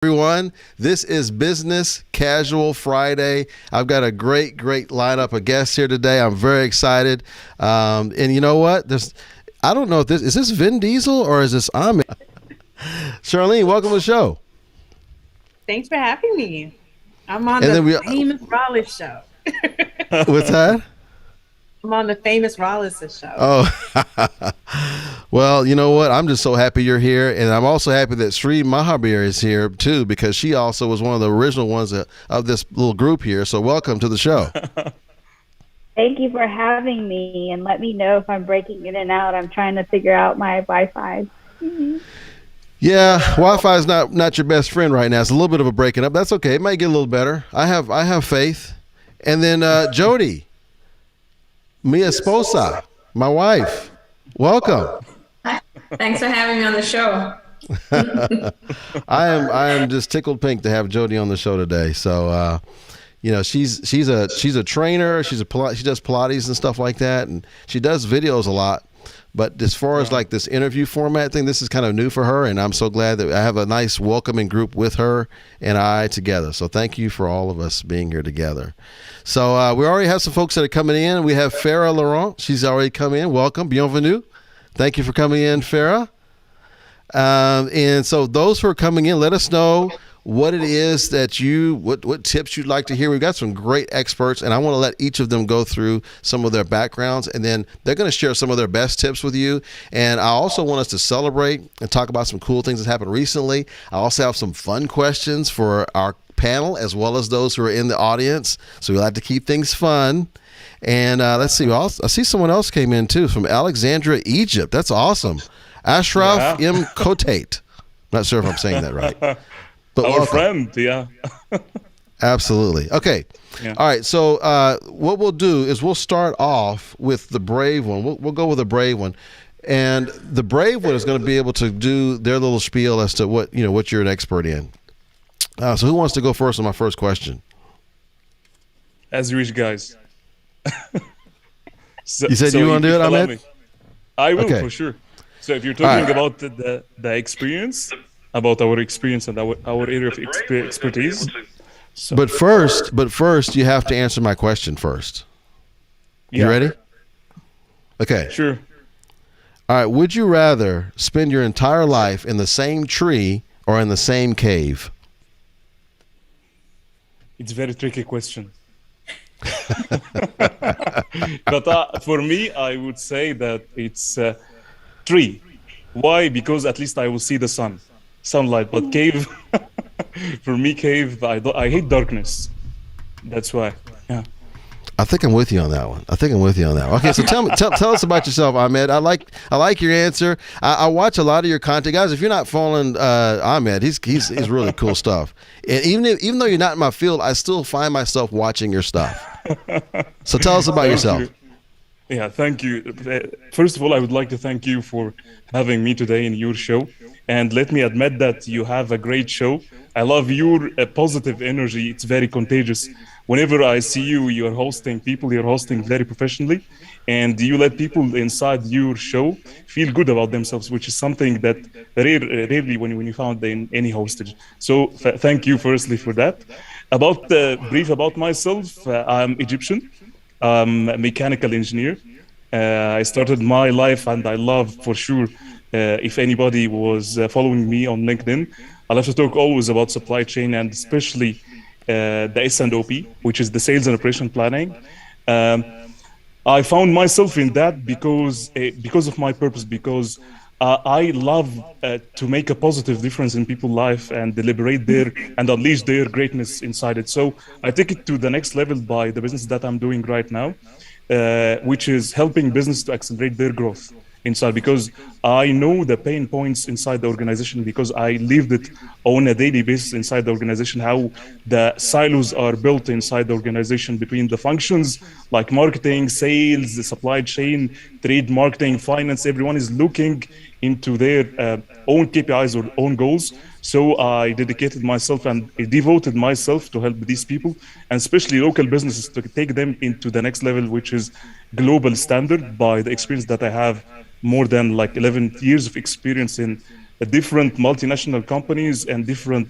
Everyone. This is Business Casual Friday. I've got a great lineup of guests here today. I'm very excited. And you know what? I don't know if this is Vin Diesel or is this Ahmed? Charlene, welcome to the show. Thanks for having me. I'm on And the then we famous Rollis show. what's that? I'm on the famous Rollis show. Oh, well, you know what? I'm just so happy you're here, and I'm also happy that Sri Mahabir is here too, because she also was one of the original ones of this little group here. So, welcome to the show. Thank you for having me, and let me know if I'm breaking in and out. I'm trying to figure out my Wi-Fi. Yeah, Wi-Fi is not your best friend right now. It's a little bit of a breaking up. That's okay. It might get a little better. I have faith. And then Jody, mi esposa, my wife. Welcome. Thanks for having me on the show. I am just tickled pink to have Jody on the show today. So she's a trainer. She does Pilates and stuff like that, and she does videos a lot. But as far as like this interview format thing, this is kind of new for her, and I'm so glad that I have a nice welcoming group with her and I together. So thank you for all of us being here together. So we already have some folks that are coming in. We have Farah Laurent. She's already come in. Welcome. Bienvenue. Thank you for coming in, Farah. And so those who are coming in, let us know what it is that what tips you'd like to hear. We've got some great experts, and I want to let each of them go through some of their backgrounds, and then they're going to share some of their best tips with you. And I also want us to celebrate and talk about some cool things that happened recently. I also have some fun questions for our panel as well as those who are in the audience. So we like to keep things fun. And let's see, I see someone else came in too from Alexandria, Egypt. That's awesome. Ashraf M. Kotate. Not sure if I'm saying that right. But our welcome. friend, yeah. Absolutely. Okay. Yeah. All right. So what we'll do is we'll start off with the brave one. We'll go with a brave one. And the brave one is going to be able to do their little spiel as to what you're an expert in. So who wants to go first on my first question? As you wish, guys. You said you want to do it, Ahmed? I will, Okay. for sure. So if you're talking right. about the experience, about our experience and our area of expertise. So, But first, you have to answer my question first. You yeah, ready? Okay. Sure. All right. Would you rather spend your entire life in the same tree or in the same cave? It's a very tricky question. But for me, I would say that it's tree. Why? Because at least I will see the sunlight. But cave, for me, cave, I hate darkness. That's why. Yeah. I think I'm with you on that one. Okay, so tell us about yourself, Ahmed. I like your answer. I watch a lot of your content, guys. If you're not following Ahmed, he's really cool stuff. And even though you're not in my field, I still find myself watching your stuff. So tell us about yourself. Yeah, thank you. First of all, I would like to thank you for having me today in your show. And let me admit that you have a great show. I love your positive energy. It's very contagious. Whenever I see you, you're hosting people, you're hosting very professionally, and you let people inside your show feel good about themselves, which is something that rarely when you found in any hostage. So thank you firstly for that. About brief about myself, I'm Egyptian. A mechanical engineer. I started my life, and I love for sure. If anybody was following me on LinkedIn, I love to talk always about supply chain and especially the S&OP, which is the sales and operation planning. I found myself in that because of my purpose, because I love to make a positive difference in people's life and deliberate and unleash their greatness inside it. So I take it to the next level by the business that I'm doing right now, which is helping business to accelerate their growth inside, because I know the pain points inside the organization, because I lived it on a daily basis inside the organization, how the silos are built inside the organization between the functions like marketing, sales, the supply chain, trade, marketing, finance. Everyone is looking into their own KPIs or own goals. So I dedicated myself and devoted myself to help these people, and especially local businesses, to take them into the next level, which is global standard, by the experience that I have more than like 11 years of experience in different multinational companies and different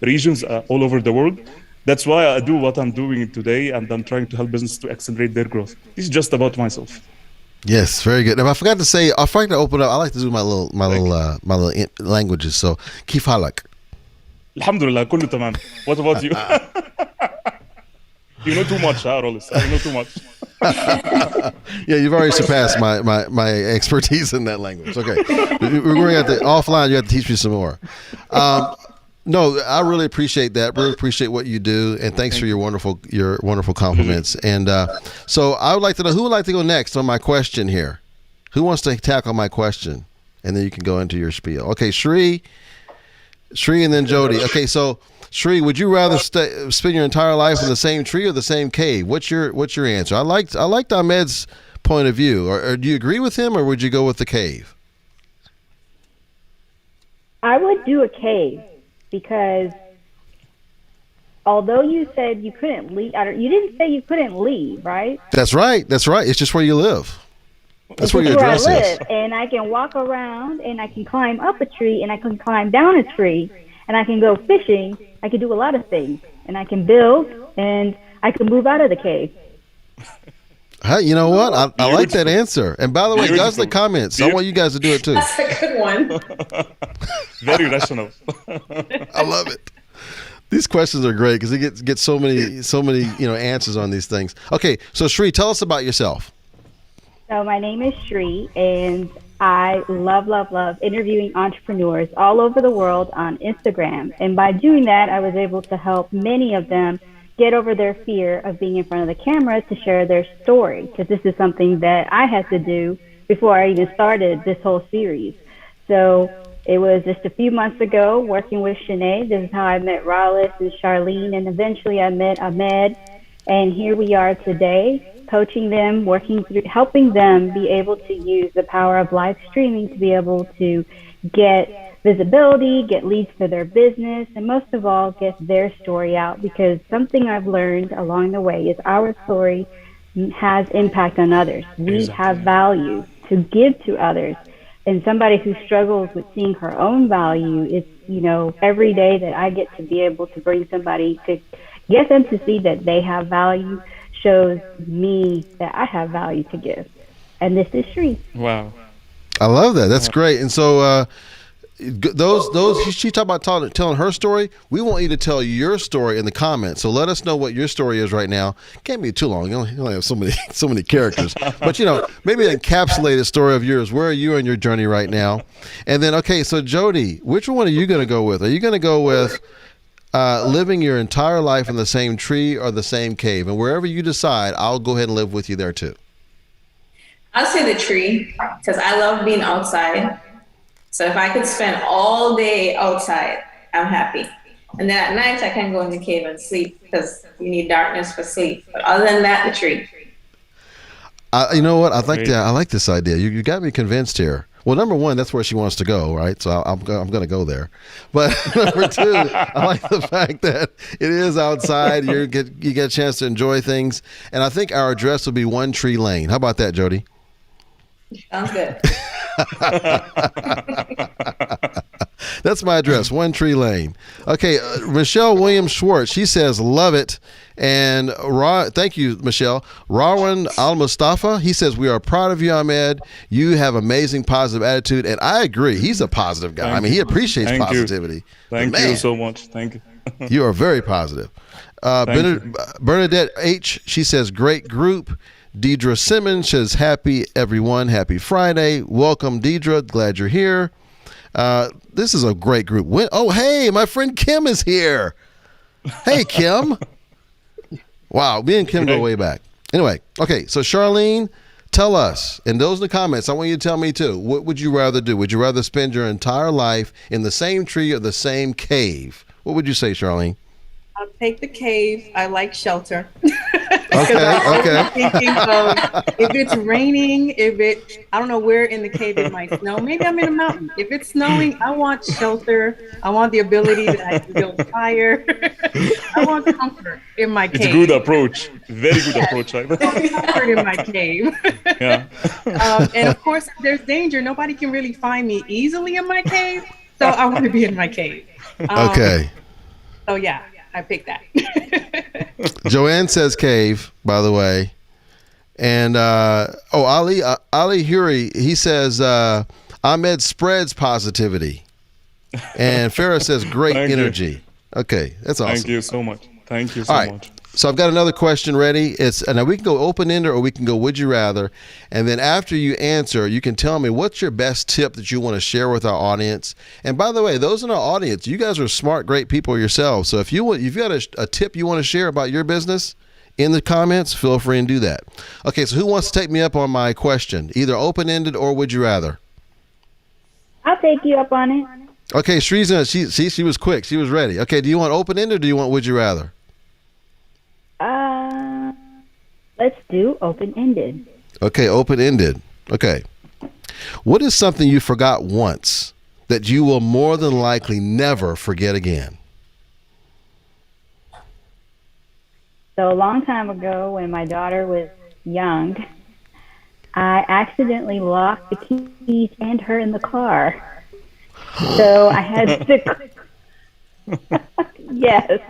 regions all over the world. That's why I do what I'm doing today, and I'm trying to help business to accelerate their growth. This is just about myself. Yes, very good. Now, I forgot to say, I forgot to open up. I like to do my little languages. So, كيف حالك? Alhamdulillah, kullu tamam. What about you? You know too much, Rollis. I know too much. Yeah, you've already surpassed my expertise in that language. Okay, we're going to have to offline. You have to teach me some more. No, I really appreciate that. Really appreciate what you do, and thanks for your wonderful compliments. And so I would like to know who would like to go next on my question here. Who wants to tackle my question, and then you can go into your spiel. Okay, Shri, and then Jody. Okay, so Shri, would you rather spend your entire life in the same tree or the same cave? What's your answer? I liked Ahmed's point of view. Or do you agree with him, or would you go with the cave? I would do a cave because although you said you couldn't leave, you didn't say you couldn't leave, right? That's right. It's just where you live. That's where your I address live, is. and I can walk around, and I can climb up a tree, and I can climb down a tree, and I can go fishing. I can do a lot of things, and I can build, and I can move out of the cave. Hey, you know what? I like that answer. And by the way, guys, in the comments, I want you guys to do it too. That's a good one. Very rational. I love it. These questions are great because it gets so many answers on these things. Okay, so Shri, tell us about yourself. So my name is Shri, and I love interviewing entrepreneurs all over the world on Instagram. And by doing that, I was able to help many of them get over their fear of being in front of the camera to share their story, because this is something that I had to do before I even started this whole series. So it was just a few months ago working with Shanae. This is how I met Rollis and Charlene, and eventually I met Ahmed. And here we are today, coaching them, working through, helping them be able to use the power of live streaming to be able to get visibility, get leads for their business, and most of all, get their story out. Because something I've learned along the way is our story has impact on others. We have value to give to others. And somebody who struggles with seeing her own value, it's, every day that I get to be able to bring somebody to get them to see that they have value shows me that I have value to give. And this is Shri. Wow. I love that. That's great. And so those she talked about telling her story. We want you to tell your story in the comments. So let us know what your story is right now. Can't be too long. You only have so many characters. But maybe an encapsulated story of yours. Where are you on your journey right now? And then so Jody, which one are you going to go with? Are you going to go with living your entire life in the same tree or the same cave? And wherever you decide, I'll go ahead and live with you there too. I'll say the tree because I love being outside. So if I could spend all day outside, I'm happy. And then at night I can go in the cave and sleep because you need darkness for sleep. But other than that, the tree. You know what? I like this idea. You got me convinced here. Well, number one, that's where she wants to go, right? So I'm going to go there. But number two, I like the fact that it is outside. You get a chance to enjoy things. And I think our address will be One Tree Lane. How about that, Jody? Sounds good. That's my address, One Tree Lane. Okay, Michelle Williams Schwartz, she says, love it. And thank you, Michelle. Rawan Al-Mustafa, he says, we are proud of you, Ahmed. You have amazing positive attitude. And I agree. He's a positive guy. He appreciates positivity. Thank you so much. Thank you. You are very positive. Bernadette H., she says, great group. Deidre Simmons says, happy everyone. Happy Friday. Welcome, Deidre. Glad you're here. This is a great group. Hey, my friend Kim is here. Hey, Kim. Wow, me and Kim go way back. Anyway, okay, so Charlene, tell us, and those in the comments, I want you to tell me too, what would you rather do? Would you rather spend your entire life in the same tree or the same cave? What would you say, Charlene? I'll take the cave. I like shelter. Okay. Thinking of if it's raining, I don't know where in the cave it might snow. Maybe I'm in a mountain. If it's snowing, I want shelter. I want the ability that I can build fire. I want comfort in my cave. It's a good approach. Very good approach. I want comfort in my cave. Yeah. And of course, if there's danger, nobody can really find me easily in my cave. So I want to be in my cave. Okay. So yeah, I picked that. Joanne says cave, by the way. And Ali Huri, he says Ahmed spreads positivity. And Farah says great Thank you. energy. Okay, that's awesome. Thank you so much. Thank you All so right. much. So I've got another question ready. Now we can go open-ended or we can go would you rather. And then after you answer, you can tell me what's your best tip that you want to share with our audience. And by the way, those in our audience, you guys are smart, great people yourselves. So if you've got a tip you want to share about your business in the comments, feel free and do that. Okay, so who wants to take me up on my question? Either open-ended or would you rather? I'll take you up on it. Okay, she was quick. She was ready. Okay, do you want open-ended or do you want would you rather? Let's do open-ended. Okay, open-ended. Okay. What is something you forgot once that you will more than likely never forget again? So a long time ago, when my daughter was young, I accidentally locked the keys and her in the car. So I had to. Yes.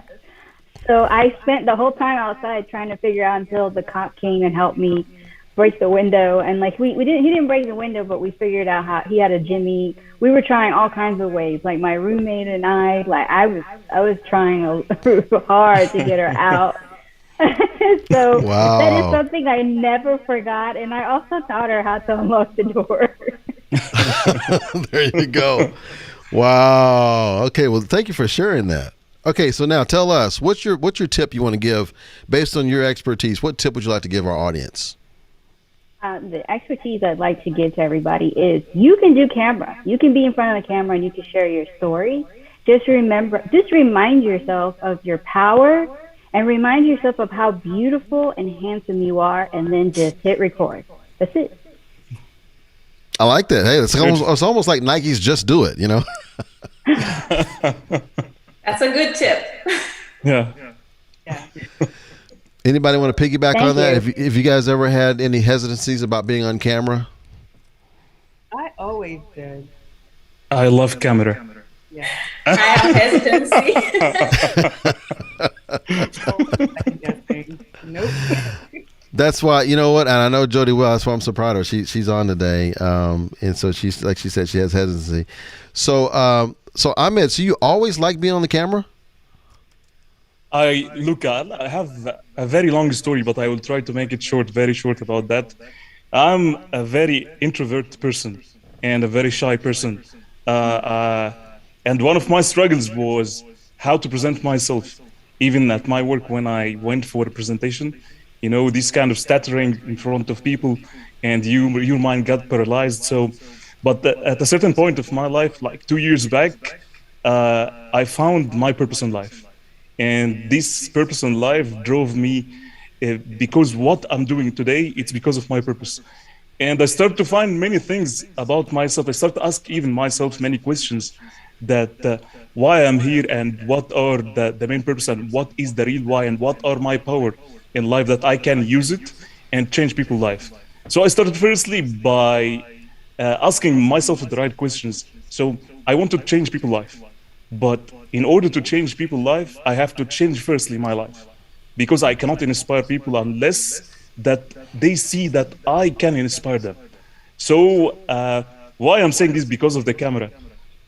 So I spent the whole time outside trying to figure out until the cop came and helped me break the window. And like he didn't break the window, but we figured out how he had a jimmy. We were trying all kinds of ways. Like my roommate and I was trying hard to get her out. So wow. That is something I never forgot. And I also taught her how to unlock the door. There you go. Wow. Okay. Well, thank you for sharing that. Okay, so now tell us what's your tip you want to give based on your expertise. What tip would you like to give our audience? The expertise I'd like to give to everybody is you can do camera. You can be in front of the camera and you can share your story. Just remind yourself of your power and remind yourself of how beautiful and handsome you are, and then just hit record. That's it. I like that. Hey, it's almost like Nike's Just Do It, you know? That's a good tip. Yeah. Anybody want to piggyback Thank on that? you. If you guys ever had any hesitancies about being on camera? I always did. I love camera. Yeah. I have hesitancy. Nope. That's why, you know what, and I know Jody well, that's why I'm so proud of her. She's on today, and so she's, like she said, she has hesitancy. So Ahmed, so you always like being on the camera? I have a very long story, but I will try to make it short, very short about that. I'm a very introvert person and a very shy person. And one of my struggles was how to present myself, even at my work when I went for a presentation. You know, this kind of stuttering in front of people, and your mind got paralyzed. So, but at a certain point of my life, like 2 years back, I found my purpose in life. And this purpose in life drove me because what I'm doing today, it's because of my purpose. And I started to find many things about myself. I started to ask even myself many questions that why I'm here and what are the main purpose and what is the real why and what are my power in life that I can use it and change people's life. So I started firstly by asking myself the right questions. So I want to change people's life. But in order to change people's life, I have to change firstly my life. Because I cannot inspire people unless that they see that I can inspire them. So why I'm saying this because of the camera.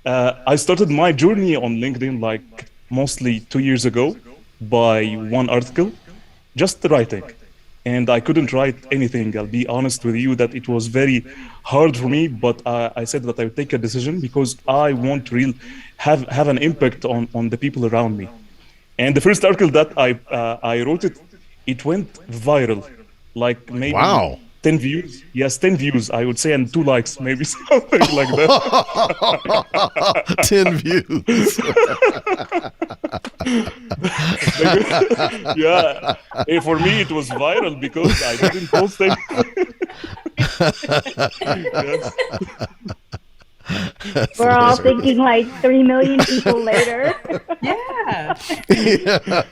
I started my journey on LinkedIn like mostly 2 years ago by one article, just writing. And I couldn't write anything. I'll be honest with you that it was very hard for me, but I said that I would take a decision because I want to have an impact on the people around me. And the first article that I wrote it went viral, like maybe Wow. 10 views. Yes, 10 views, I would say, and 2 likes, maybe something like that. 10 views. Yeah, for me it was viral because I didn't post anything. Yes. We're all thinking like 3 million people later. Yeah.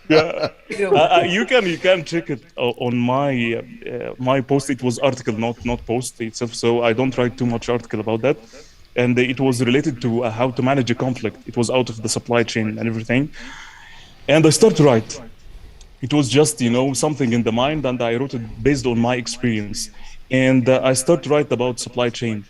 Yeah. You can check it on my post. It was article, not post itself. So I don't write too much article about that. and it was related to how to manage a conflict. It was out of the supply chain and everything. And I started to write. It was just, something in the mind, and I wrote it based on my experience. And I started to write about supply chain.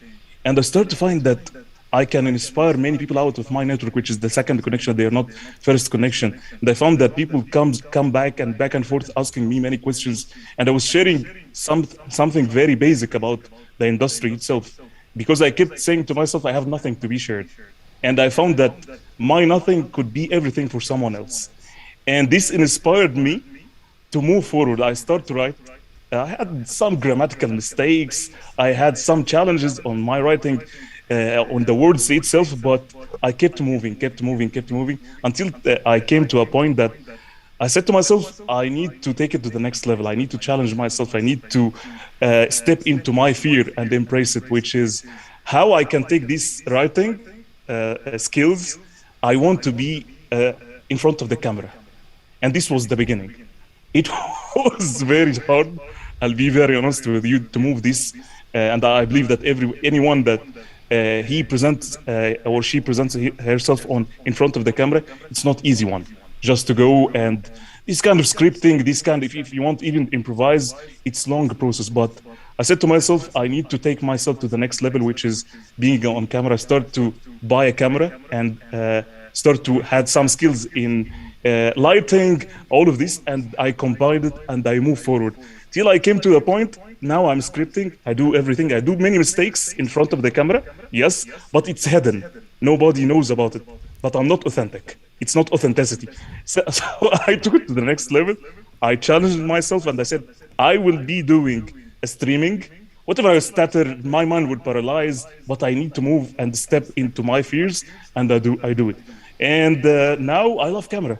And I started to find that I can inspire many people out of my network, which is the second connection. They are not first connection. And I found that people come back and forth asking me many questions. And I was sharing something very basic about the industry itself, because I kept saying to myself, I have nothing to be shared. And I found that my nothing could be everything for someone else. And this inspired me to move forward. I started to write. I had some grammatical mistakes. I had some challenges on my writing, on the words itself, but I kept moving until I came to a point that I said to myself, I need to take it to the next level. I need to challenge myself. I need to step into my fear and embrace it, which is how I can take these writing skills. I want to be in front of the camera. And this was the beginning. It was very hard. I'll be very honest with you to move this. And I believe that anyone that he presents or she presents herself in front of the camera, it's not easy one. Just to go and this kind of scripting, if you want even improvise, it's long process. But I said to myself, I need to take myself to the next level, which is being on camera. Start to buy a camera and start to have some skills in lighting, all of this, and I combined it and I moved forward till I came to a point. Now I'm scripting. I do everything. I do many mistakes in front of the camera, yes, but it's hidden. Nobody knows about it. But I'm not authentic. It's not authenticity. So I took it to the next level. I challenged myself and I said, I will be doing a streaming. Whatever I stutter, my mind would paralyze, but I need to move and step into my fears, and I do it. And now I love camera.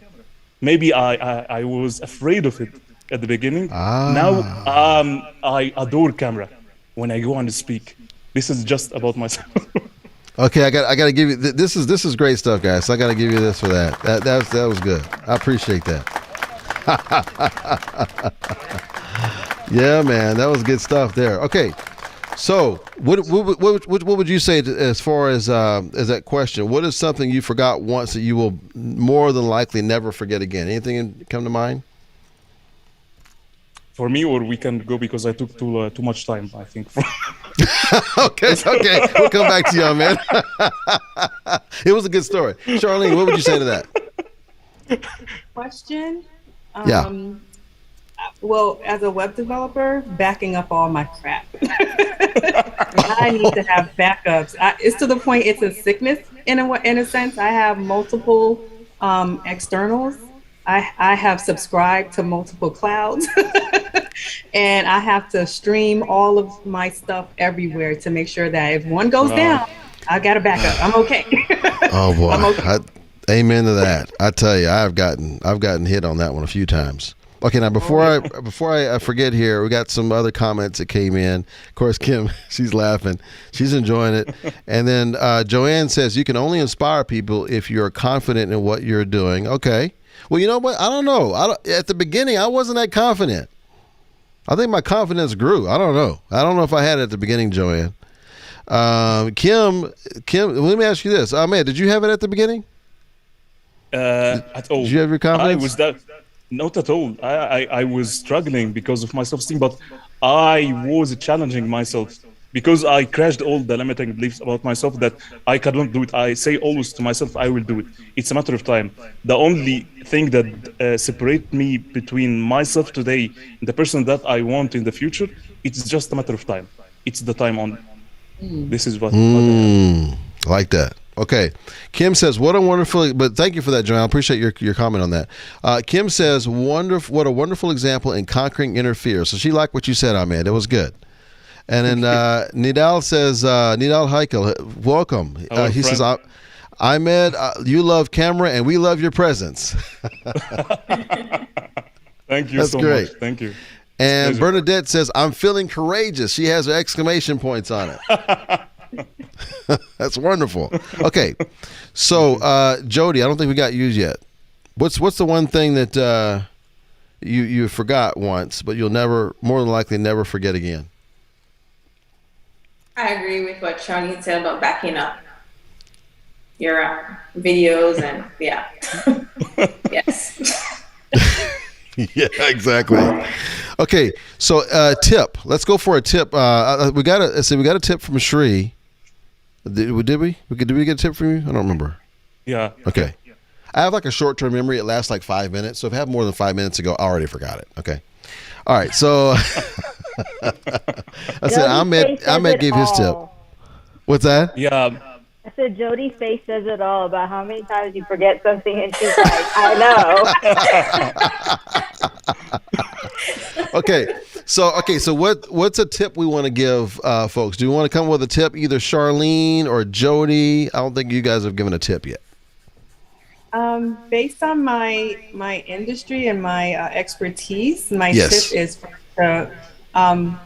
Maybe I was afraid of it at the beginning. Now I adore camera when I go and speak. This is just about myself. Okay, I got to give you this is great stuff, guys. So I got to give you this for that. That was good. I appreciate that. Yeah, man, that was good stuff there. Okay, so what would you say as far as that question? What is something you forgot once that you will more than likely never forget again? Anything come to mind? For me, or we can go because I took too much time, I think. Okay, we'll come back to you, man. It was a good story. Charlene, what would you say to that? Question? Yeah. Well, as a web developer, backing up all my crap. I need to have backups. It's to the point it's a sickness in a sense. I have multiple externals. I have subscribed to multiple clouds. And I have to stream all of my stuff everywhere to make sure that if one goes down, I got a backup. I'm okay. Oh boy. I'm okay. Amen to that. I tell you, I've gotten hit on that one a few times. Okay, now before I forget here, we got some other comments that came in. Of course, Kim, she's laughing. She's enjoying it. And then Joanne says, you can only inspire people if you're confident in what you're doing. Okay. Well, you know what? I don't know. At the beginning, I wasn't that confident. I think my confidence grew. I don't know. I don't know if I had it at the beginning, Joanne. Kim, let me ask you this. Ahmed, did you have it at the beginning? At all. Did you have your confidence? Not at all. I was struggling because of my self-esteem, but I was challenging myself because I crashed all the limiting beliefs about myself that I cannot do it. I say always to myself, I will do it. It's a matter of time. The only thing that separates me between myself today and the person that I want in the future, it's just a matter of time. It's the time on. This is what I like that. Okay. Kim says, what a wonderful, but thank you for that, Joanne. I appreciate your comment on that. Kim says, what a wonderful example in conquering inner fear. So she liked what you said, Ahmed. It was good. And then Nidal says, Nidal Heikel, welcome. He says, Ahmed, you love camera and we love your presence. Thank you. That's so great. much. Thank you. And Bernadette says, I'm feeling courageous. She has her exclamation points on it. That's wonderful. Okay. So, Jody, I don't think we got used yet. What's the one thing that you forgot once, but you'll more than likely never forget again? I agree with what Charlie said about backing up your videos and yeah. Yes. Yeah, exactly. Okay, so tip. Let's go for a tip. We got a tip from Shri. Did we? Did we get a tip from you? I don't remember. Yeah. Okay. I have like a short-term memory. It lasts like 5 minutes. So if I have more than 5 minutes ago, I already forgot it. Okay. All right. So I said Ahmed gave his tip. What's that? Yeah. I said Jody's face says it all about how many times you forget something, and she's like, I know. Okay. So what's a tip we want to give folks? Do you want to come with a tip, either Charlene or Jody? I don't think you guys have given a tip yet. Based on my industry and my expertise, my Yes. tip is to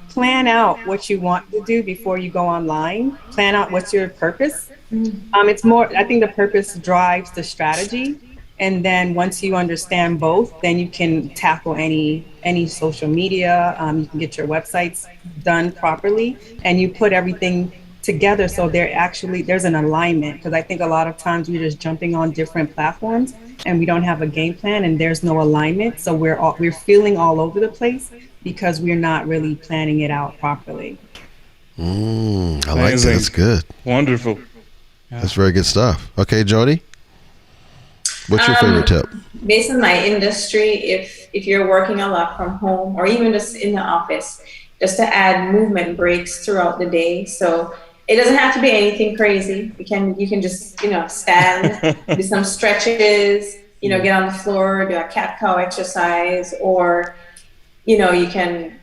plan out what you want to do before you go online. Plan out what's your purpose. It's more, I think the purpose drives the strategy. And then once you understand both, then you can tackle any social media. You can get your websites done properly, and you put everything together so there's an alignment. Because I think a lot of times we're just jumping on different platforms and we don't have a game plan and there's no alignment. So we're feeling all over the place because we're not really planning it out properly. I like that. Amazing. That's good. Wonderful. That's very good stuff. Okay, Jody, what's your favorite tip? Based on my industry, if you're working a lot from home or even just in the office, just to add movement breaks throughout the day. So it doesn't have to be anything crazy. You can just, stand, do some stretches, get on the floor, do a cat-cow exercise, or, you can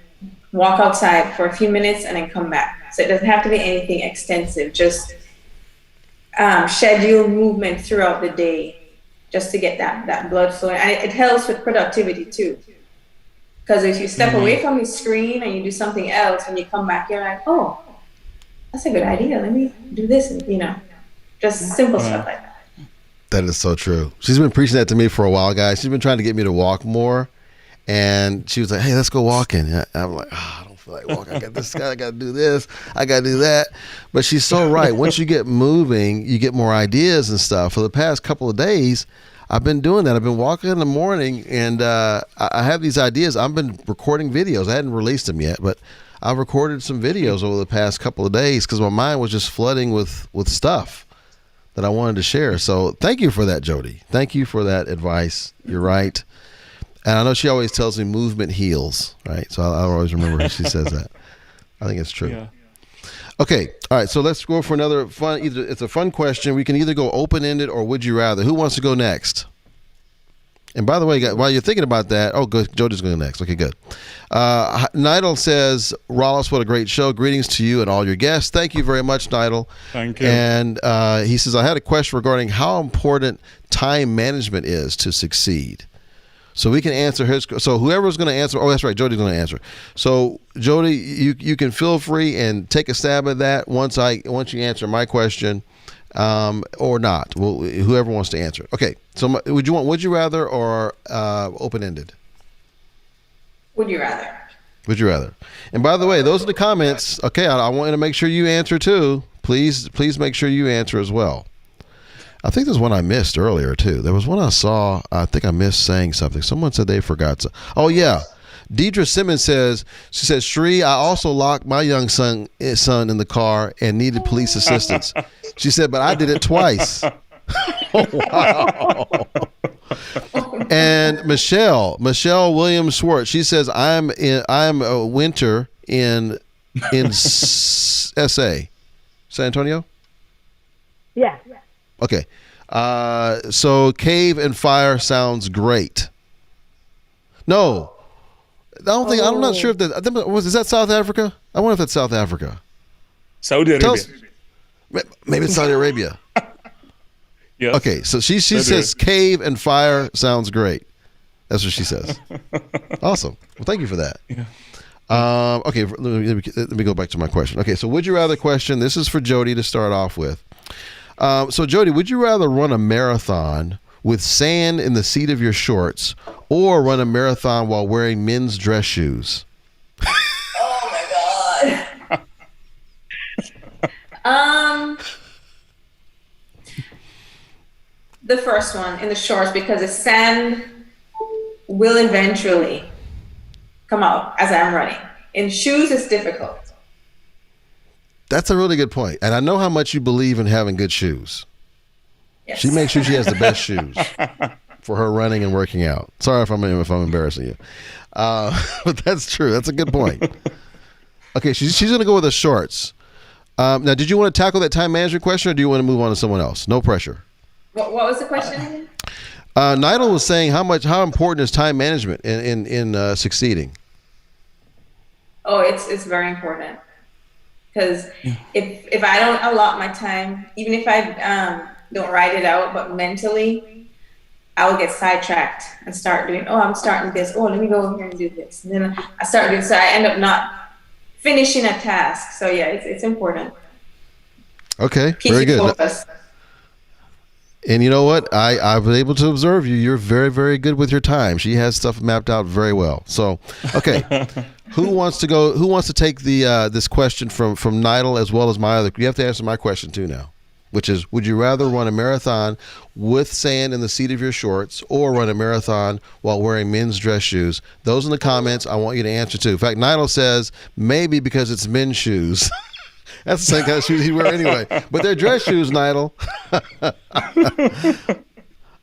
walk outside for a few minutes and then come back. So it doesn't have to be anything extensive. Just schedule movement throughout the day just to get that blood flowing. And it helps with productivity too. Because if you step away from the screen and you do something else, when you come back, you're like, oh, that's a good idea. Let me do this. And, just simple stuff like that. That is so true. She's been preaching that to me for a while, guys. She's been trying to get me to walk more. And she was like, hey, let's go walking. And I'm like, I don't feel like walking. I got this, I got to do this. I got to do that. But she's so right. Once you get moving, you get more ideas and stuff. For the past couple of days, I've been doing that. I've been walking in the morning, and I have these ideas. I've been recording videos. I hadn't released them yet, but I've recorded some videos over the past couple of days because my mind was just flooding with stuff that I wanted to share. So thank you for that, Jody. Thank you for that advice. You're right. And I know she always tells me movement heals, right? So I always remember her. She says that. I think it's true. Yeah. Okay. All right. So let's go for another fun. It's a fun question. We can either go open-ended or would you rather. Who wants to go next? And by the way, while you're thinking about that, good. Jody's going next. Okay, good. Nidal says, Rollis, what a great show. Greetings to you and all your guests. Thank you very much, Nidal. Thank you. And he says, I had a question regarding how important time management is to succeed. So we can answer his. So whoever's going to answer. Oh, that's right. Jody's going to answer. So Jody, you can feel free and take a stab at that once you answer my question, or not. Well, whoever wants to answer. Okay. So would you rather or open ended? Would you rather? Would you rather? And by the way, those are the comments. Okay, I want to make sure you answer too. Please make sure you answer as well. I think there's one I missed earlier too. There was one I saw. I think I missed saying something. Someone said they forgot. Oh yeah, Deidre Simmons says, Shri, I also locked my young son in the car and needed police assistance. She said, but I did it twice. Oh, wow. And Michelle Williams Schwartz, she says, I'm a winter in SA, San Antonio. Yeah. Okay. So Cave and Fire sounds great. No, I'm not sure if is that South Africa? I wonder if that's South Africa. Saudi Arabia. Maybe it's Saudi Arabia. Yes. Okay. So she says Cave and Fire sounds great. That's what she says. Awesome. Well, thank you for that. Yeah. Okay. Let me go back to my question. Okay. So would you rather question, this is for Jody to start off with. So Jody, would you rather run a marathon with sand in the seat of your shorts or run a marathon while wearing men's dress shoes? Oh my God. Um, the first one in the shorts because the sand will eventually come out as I'm running. In shoes, it's difficult. That's a really good point. And I know how much you believe in having good shoes. Yes. She makes sure she has the best shoes for her running and working out. Sorry if I'm embarrassing you. But that's true. That's a good point. Okay, she's going to go with the shorts. Now, did you want to tackle that time management question, or do you want to move on to someone else? No pressure. What was the question again? Nigel was saying how important is time management in succeeding? Oh, it's very important because if I don't allot my time, even if I don't write it out, but mentally, I will get sidetracked and start doing. Oh, I'm starting this. Oh, let me go over here and do this, and then I start doing. So I end up not finishing a task. So yeah, it's important. Okay, Keep very good. Focus. And you know what? I've been able to observe you. You're very, very good with your time. She has stuff mapped out very well. So, okay. Who wants to take the this question from Nidal as well as my other? You have to answer my question too now, which is: would you rather run a marathon with sand in the seat of your shorts, or run a marathon while wearing men's dress shoes? Those in the comments, I want you to answer too. In fact, Nidal says maybe because it's men's shoes. That's the same kind of shoes he'd wear anyway. But they're dress shoes, Nidal.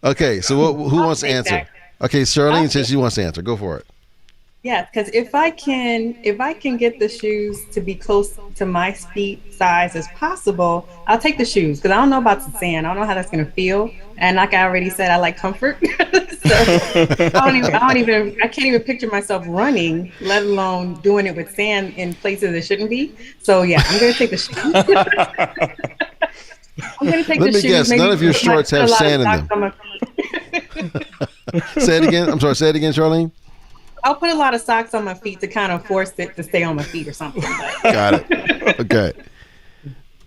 Okay, so who wants to answer? that. Okay, Charlene says she wants to answer. Go for it. Yeah, because if I can get the shoes to be close to my feet size as possible, I'll take the shoes because I don't know about the sand. I don't know how that's gonna feel. And like I already said, I like comfort. So I can't even picture myself running, let alone doing it with sand in places it shouldn't be. So yeah, I'm gonna take the shoes. I'm gonna take Let the me shoes. guess, maybe none of your put shorts have a lot of sand in socks them. on my feet. Say it again. I'm sorry. Say it again, Charlene. I'll put a lot of socks on my feet to kind of force it to stay on my feet or something. Got it. Okay.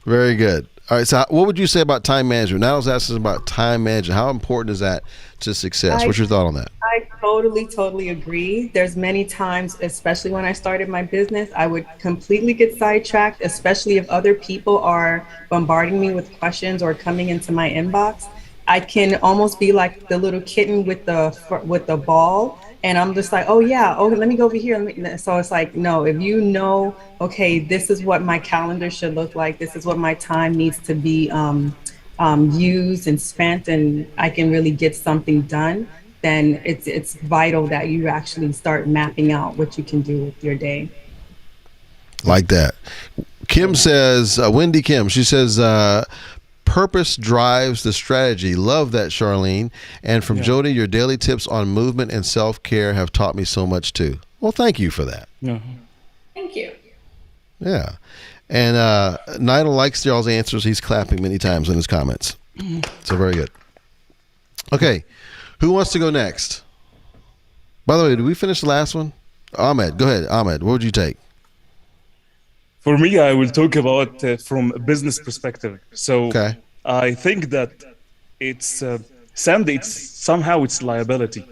Very good. All right. So, what would you say about time management? Now, I was asking about time management. How important is that to success? What's your thought on that? I totally agree. There's many times, especially when I started my business, I would completely get sidetracked, especially if other people are bombarding me with questions or coming into my inbox. I can almost be like the little kitten with the ball. And I'm just like, oh yeah, okay, let me go over here. So it's like, no, if you know, okay, this is what my calendar should look like. This is what my time needs to be used and spent, and I can really get something done. Then it's vital that you actually start mapping out what you can do with your day. Like that. Kim says, Wendy Kim, she says, purpose drives the strategy. Love that, Charlene. And from Jody, your daily tips on movement and self-care have taught me so much too. Well, thank you for that. Yeah. Thank you. Yeah. And Nigel likes y'all's answers. He's clapping many times in his comments. So very good. Okay. Who wants to go next? By the way, did we finish the last one? Ahmed, go ahead. Ahmed, what would you take? For me, I will talk about from a business perspective. So Okay. I think that it's sand. It's somehow it's liability,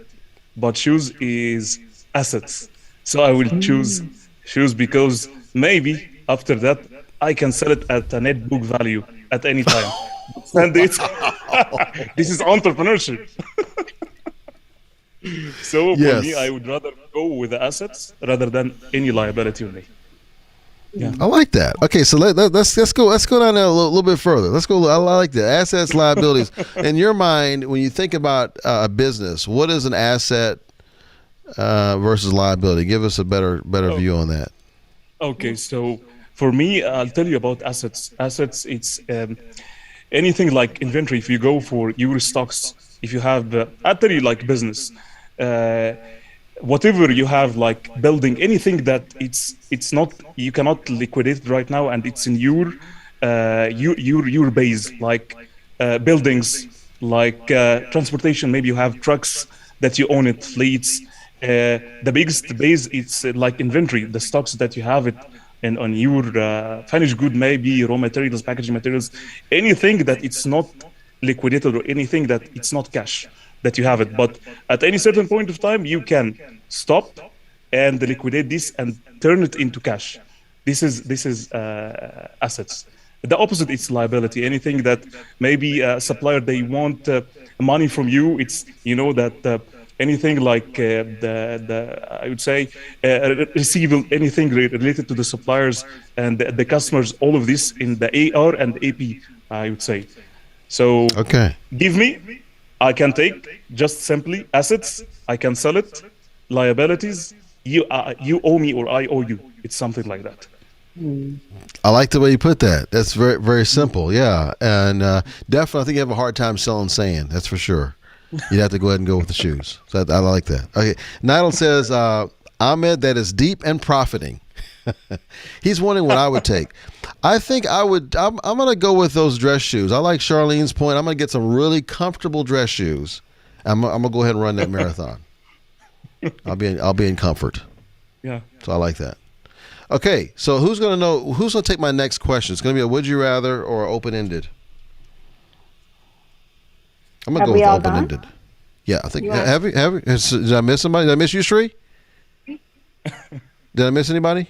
but shoes is assets. So I will choose shoes because maybe after that I can sell it at a net book value at any time. And it's this is entrepreneurship. So for me, I would rather go with the assets rather than any liability on me. Yeah. I like that. Okay, so let's go down there a little bit further. Let's go. I like that. Assets, liabilities. In your mind, when you think about a business, what is an asset versus liability? Give us a better view on that. Okay, so for me, I'll tell you about assets. Assets, it's anything like inventory. If you go for your stocks, if you have, I'll tell you like business. Whatever you have, like building anything that it's not, you cannot liquidate it right now, and it's in your base, like buildings, like transportation. Maybe you have trucks that you own it, fleets. The biggest base, it's like inventory, the stocks that you have it and on your finished good, maybe raw materials, packaging materials, anything that it's not liquidated or anything that it's not cash that you have it. But at any certain point of time, you can stop and liquidate this and turn it into cash. This is assets. The opposite is liability. Anything that maybe a supplier they want money from you, it's that anything like the I would say receivable, anything related to the suppliers and the customers, all of this in the AR and AP, I would say. So Okay. give me, I can take just simply assets, I can sell it. Liabilities, you owe me or I owe you. It's something like that. I like the way you put that. That's very, very simple. Yeah. And definitely, I think you have a hard time selling sand. That's for sure. You'd have to go ahead and go with the shoes. So I like that. Okay. Nidal says, Ahmed, that is deep and profiting. He's wondering what I would take. I think I'm going to go with those dress shoes. I like Charlene's point. I'm going to get some really comfortable dress shoes. I'm going to go ahead and run that marathon. I'll be in comfort. Yeah. So I like that. Okay, so who's going to take my next question? It's going to be a would you rather or open ended. I'm going to go with open ended. Yeah, I think. Did I miss somebody? Did I miss you, Sri? Did I miss anybody?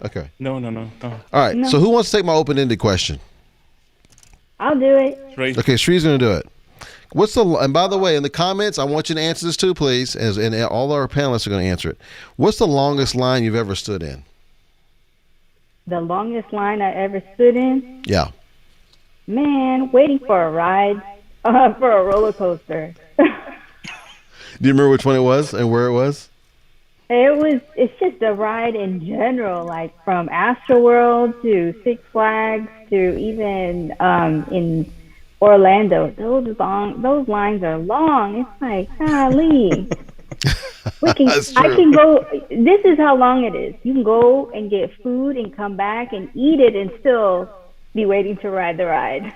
Okay. No. All right. No. So who wants to take my open ended question? I'll do it. Sri. Okay, Sri's going to do it. And by the way, in the comments, I want you to answer this too, please, and all our panelists are going to answer it. What's the longest line you've ever stood in? The longest line I ever stood in? Yeah. Man, waiting for a ride, for a roller coaster. Do you remember which one it was and where it was? It's just a ride in general, like from Astroworld to Six Flags to even in Orlando. Those lines are long. It's like, golly. I can go. This is how long it is. You can go and get food and come back and eat it and still be waiting to ride the ride.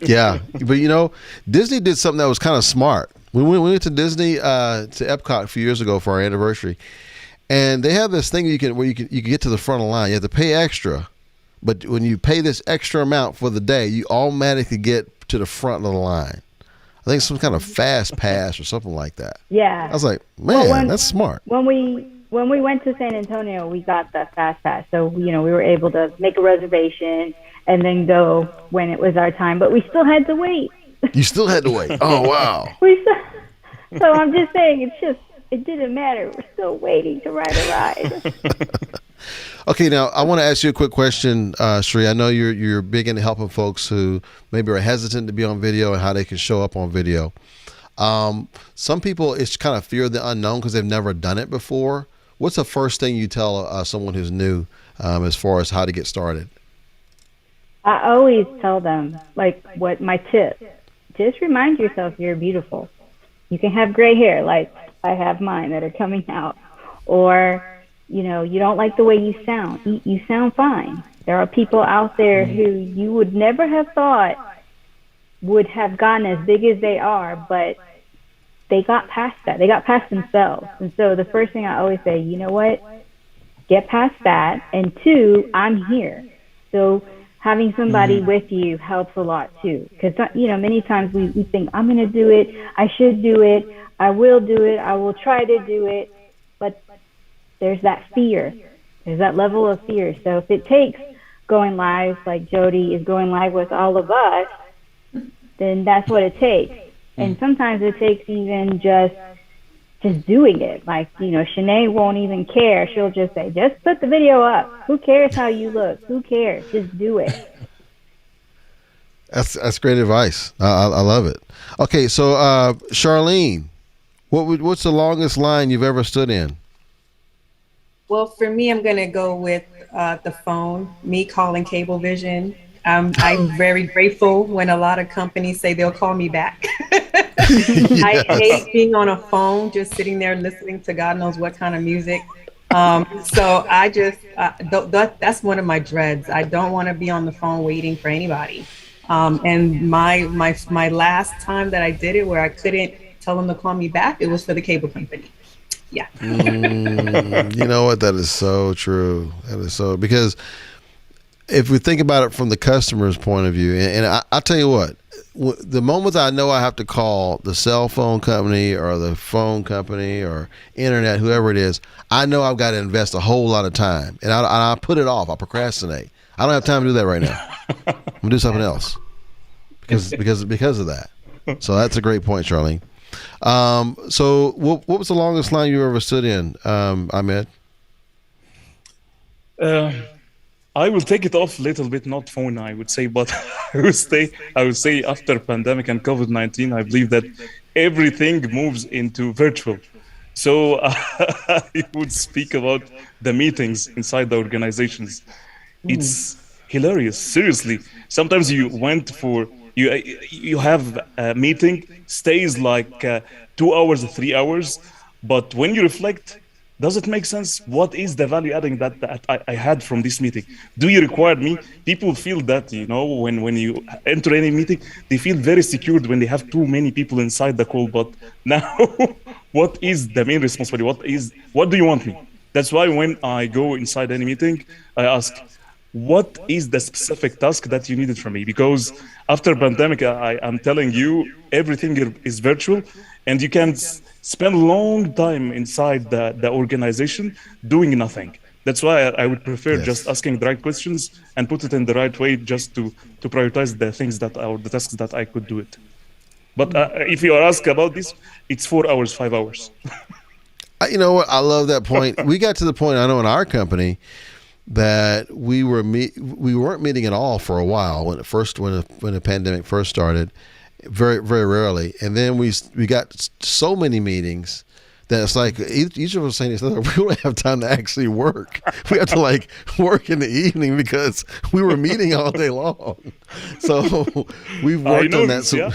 Yeah, but Disney did something that was kind of smart. We went to Disney to Epcot a few years ago for our anniversary, and they have this thing where you can get to the front of the line. You have to pay extra. But when you pay this extra amount for the day, you automatically get to the front of the line. I think some kind of fast pass or something like that. Yeah. I was like, man, that's smart. When we went to San Antonio, we got the fast pass. So, we were able to make a reservation and then go when it was our time. But we still had to wait. You still had to wait? Oh, wow. So I'm just saying, it didn't matter. We're still waiting to ride a ride. Okay, now I want to ask you a quick question, Sri. I know you're big into helping folks who maybe are hesitant to be on video and how they can show up on video. Some people, it's kind of fear of the unknown because they've never done it before. What's the first thing you tell someone who's new as far as how to get started? I always tell them, what my tip, just remind yourself you're beautiful. You can have gray hair like I have mine that are coming out, or you don't like the way you sound. You sound fine. There are people out there who you would never have thought would have gotten as big as they are, but they got past that. They got past themselves. And so the first thing I always say, you know what? Get past that. And two, I'm here. So having somebody with you helps a lot too. Because, many times we think, I'm going to do it. I should do it. I will do it. I will try to do it. But there's that fear. There's that level of fear. So if it takes going live, like Jody is going live with all of us, then that's what it takes. And sometimes it takes even just doing it. Like, Shanae won't even care. She'll just say, just put the video up. Who cares how you look? Who cares? Just do it. That's great advice. I love it. Okay, so Charlene, what's the longest line you've ever stood in? Well, for me, I'm going to go with the phone, me calling Cablevision. I'm very grateful when a lot of companies say they'll call me back. Yes. I hate being on a phone, just sitting there listening to God knows what kind of music. So I just, that's one of my dreads. I don't want to be on the phone waiting for anybody. And my last time that I did it where I couldn't tell them to call me back, it was for the cable company. Yeah. You know what? That is so true. That is so, because if we think about it from the customer's point of view, and I'll tell you what, the moment I know I have to call the cell phone company or the phone company or internet, whoever it is, I know I've got to invest a whole lot of time, and I put it off. I procrastinate. I don't have time to do that right now. I'm gonna do something else because of that. So that's a great point, Charlene. So what was the longest line you ever stood in, Ahmed? I will take it off a little bit, not phone, I would say, but I would say after pandemic and COVID-19, I believe that everything moves into virtual. So I would speak about the meetings inside the organizations. It's hilarious, seriously. Sometimes you have a meeting stays like 2 hours, 3 hours, but when you reflect, does it make sense? What is the value adding that I had from this meeting? Do you require me? People feel that, when you enter any meeting, they feel very secured when they have too many people inside the call. But now, what is the main responsibility? What do you want me? That's why when I go inside any meeting, I ask, what is the specific task that you needed from me? Because after pandemic, I'm telling you, everything is virtual, and you can spend a long time inside the organization doing nothing. That's why I would prefer just asking the right questions and put it in the right way, just to prioritize the things or the tasks that I could do it. But if you are asked about this, it's 4 hours, 5 hours. You know what? I love that point. We got to the point, I know, in our company that we weren't meeting at all for a while when the pandemic first started, very, very rarely, and then we got so many meetings that it's like each of us saying, we don't have time to actually work. We have to work in the evening because we were meeting all day long. So we've worked on that. So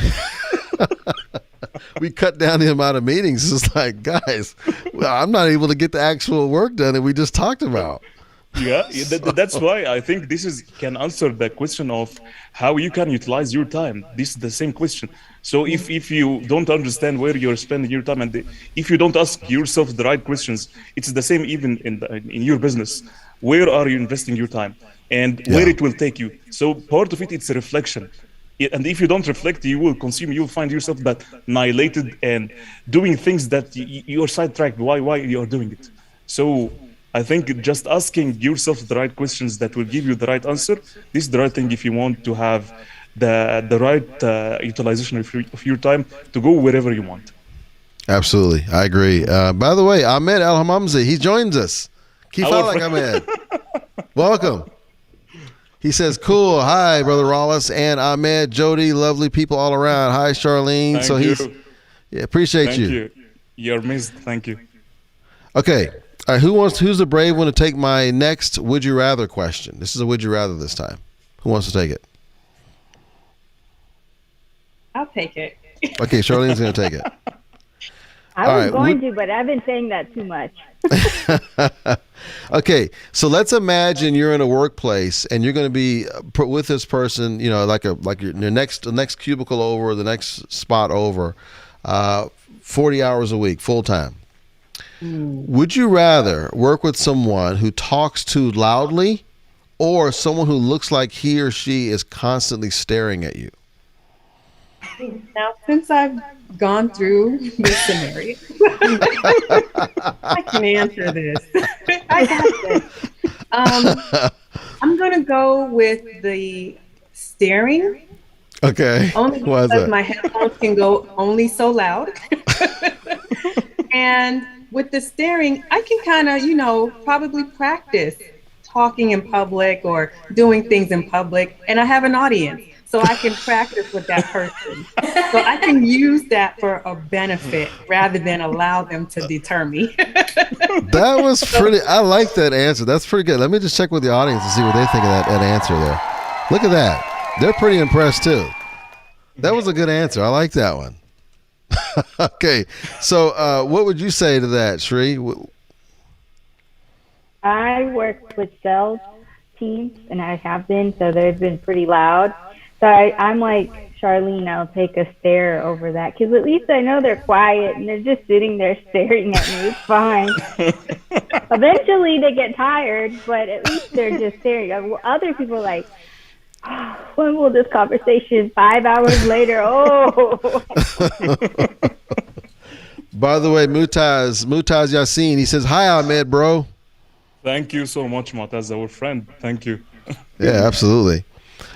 we cut down the amount of meetings. It's like, guys, I'm not able to get the actual work done that we just talked about. Yeah, that's why I think this can answer the question of how you can utilize your time. This is the same question. So if you don't understand where you're spending your time, and if you don't ask yourself the right questions, it's the same even in your business. Where are you investing your time, and where it will take you? So part of it's a reflection. And if you don't reflect, you'll find yourself that annihilated and doing things that you're sidetracked. Why you're doing it? So I think just asking yourself the right questions that will give you the right answer, this is the right thing if you want to have the right utilization of your time to go wherever you want. Absolutely. I agree. By the way, Ahmed Al-Hamamzi, he joins us. Kifalak Ahmed. Welcome. He says, cool. Hi, Brother Rollis and Ahmed, Jody, lovely people all around. Hi, Charlene. Thank you. Appreciate you. Thank you. You're missed. Thank you. Okay. All right, who's the brave one to take my next would you rather question? This is a would you rather this time. Who wants to take it? I'll take it. Okay, Charlene's going to take it. I was going to, but I've been saying that too much. Okay, so let's imagine you're in a workplace and you're going to be with this person, like your next cubicle over, the next spot over, 40 hours a week, full time. Would you rather work with someone who talks too loudly or someone who looks like he or she is constantly staring at you? Now, since I've gone through this scenario, I can answer this. I got this. I'm going to go with the staring. Okay. Only because my headphones can go only so loud. And with the staring, I can kind of, probably practice talking in public or doing things in public. And I have an audience, so I can practice with that person. So I can use that for a benefit rather than allow them to deter me. That was pretty, I like that answer. That's pretty good. Let me just check with the audience and see what they think of that answer there. Look at that. They're pretty impressed too. That was a good answer. I like that one. Okay, so what would you say to that, Shri? I work with sales teams, and I have been, so they've been pretty loud. So I'm like, Charlene, I'll take a stare over that, because at least I know they're quiet, and they're just sitting there staring at me. It's fine. Eventually, they get tired, but at least they're just staring. Other people are like, when will this conversation 5 hours later? Oh. By the way, Mutaz Yassin, he says, hi, Ahmed, bro. Thank you so much, Mutaz, our friend. Thank you. Yeah, absolutely.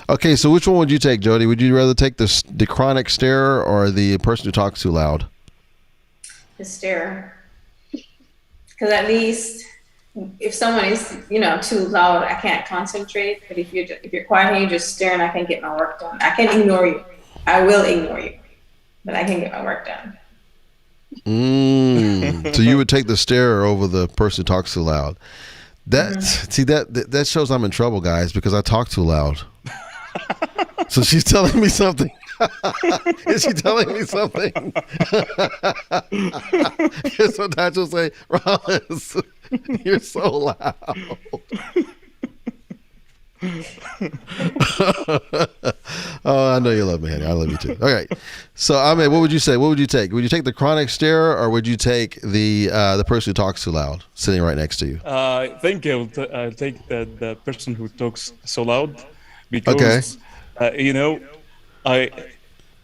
Okay, so which one would you take, Jody? Would you rather take the chronic stare or the person who talks too loud? The stare. Because at least if someone is, too loud, I can't concentrate. But if you're quiet and you're just staring, I can get my work done. I can ignore you. I will ignore you, but I can get my work done. So you would take the stare over the person who talks too loud. See that shows I'm in trouble, guys, because I talk too loud. So she's telling me something. Is she telling me something? Sometimes she'll say, Rollis, you're so loud. Oh, I know you love me, honey. I love you too. Okay, so Ahmed, what would you say? What would you take? Would you take the chronic stare, or would you take the person who talks too loud, sitting right next to you? I think I'll take the person who talks so loud, Okay. because I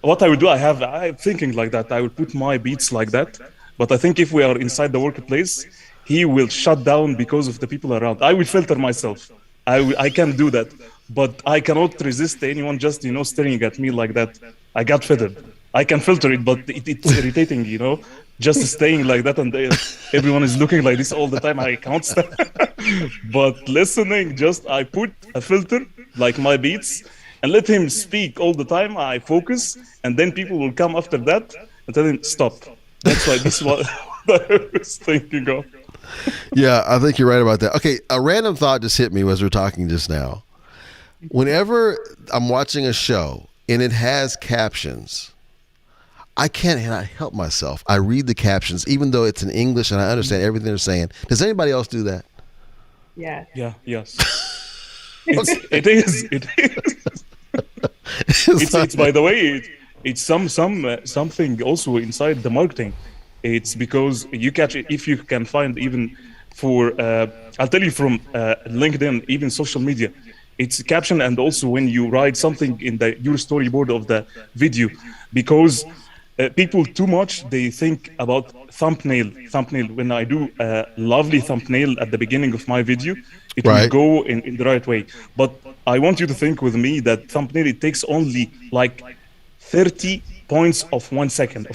what I would do, I'm thinking like that. I would put my beats like that, but I think if we are inside the workplace, he will shut down because of the people around. I will filter myself. I can do that, but I cannot resist anyone just staring at me like that. I got fed up. I can filter it, but it's irritating, just staying like that, and everyone is looking like this all the time. I can't stand. But listening, just I put a filter like my beats and let him speak all the time. I focus, and then people will come after that and tell him stop. That's why this is what I was thinking of. Yeah, I think you're right about that. Okay, a random thought just hit me as we are talking just now. Whenever I'm watching a show and it has captions, I can't help myself. I read the captions, even though it's in English and I understand everything they're saying. Does anybody else do that? Yeah. Yeah. Yes. It is. It's by the way, it's something also inside the marketing. It's because you catch it if you can find even for I'll tell you from LinkedIn, even social media. It's caption, and also when you write something in your storyboard of the video, because people too much they think about thumbnail. When I do a lovely thumbnail at the beginning of my video, it will Right. go in the right way. But I want you to think with me that thumbnail, it takes only like 30 points of 1 second.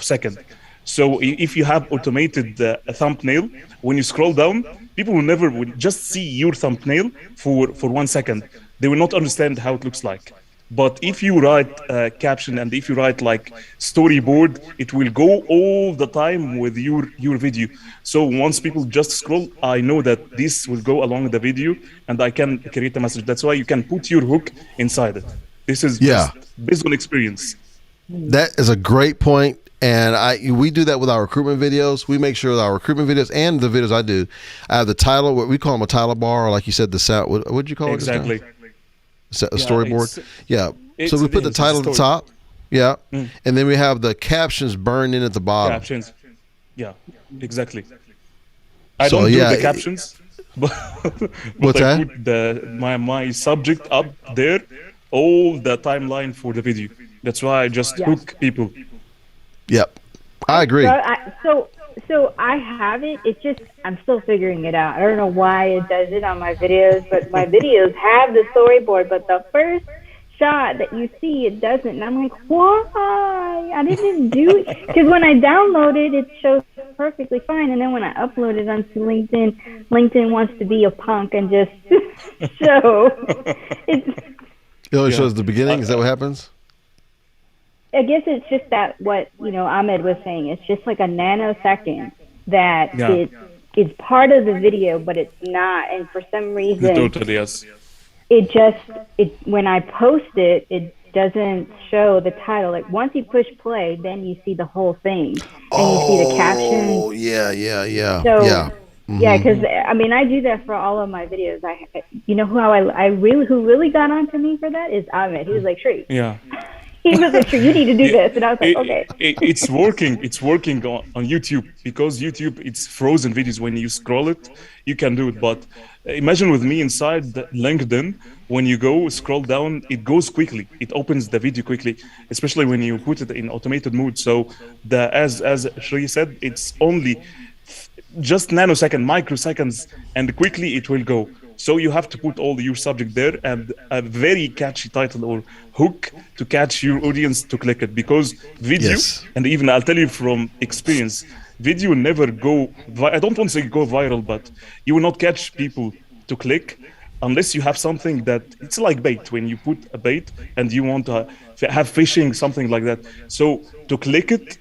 So if you have automated a thumbnail, when you scroll down, people will just see your thumbnail for 1 second. They will not understand how it looks like. But if you write a caption and if you write like storyboard, it will go all the time with your video. So once people just scroll, I know that this will go along the video and I can create a message. That's why you can put your hook inside it. This is just based on experience. That is a great point. And we do that with our recruitment videos. We make sure that our recruitment videos and the videos I do, I have the title, what we call them a title bar, or like you said, the sound. What did you call it? Exactly. A storyboard. Yeah. So we put the title at the top. Yeah. And then we have the captions burned in at the bottom. Captions. Yeah, exactly. I don't do the captions, but What's I that? put my subject up there, all the timeline for the video. That's why I just hook people. Yep. I agree. So I have it. It's just I'm still figuring it out. I don't know why it does it on my videos, but my videos have the storyboard. But the first shot that you see, it doesn't. And I'm like, why? I didn't do it. Because when I download it, it shows perfectly fine. And then when I upload it onto LinkedIn wants to be a punk and just show. It only shows the beginning. Is that what happens? I guess it's just that what Ahmed was saying. It's just like a nanosecond that it's part of the video, but it's not. And for some reason, Totally, yes. It when I post it, it doesn't show the title. Like once you push play, then you see the whole thing and you see the captions. Oh yeah. So, yeah. Yeah, because I mean, I do that for all of my videos. Who really got onto me for that is Ahmed. He was like, "Shri." Yeah. He was like, "Sure, you need to do this," and I was like, "Okay." It's working. It's working on YouTube, because YouTube, it's frozen videos. When you scroll it, you can do it. But imagine with me inside the LinkedIn, when you go scroll down, it goes quickly. It opens the video quickly, especially when you put it in automated mode. So as Shri said, it's only just nanosecond, microseconds, and quickly it will go. So you have to put all your subject there and a very catchy title or hook to catch your audience to click it. Because video, Yes. and even I'll tell you from experience, video will never go, I don't want to say go viral, but you will not catch people to click unless you have something that it's like bait. When you put a bait and you want to have fishing, something like that. So to click it,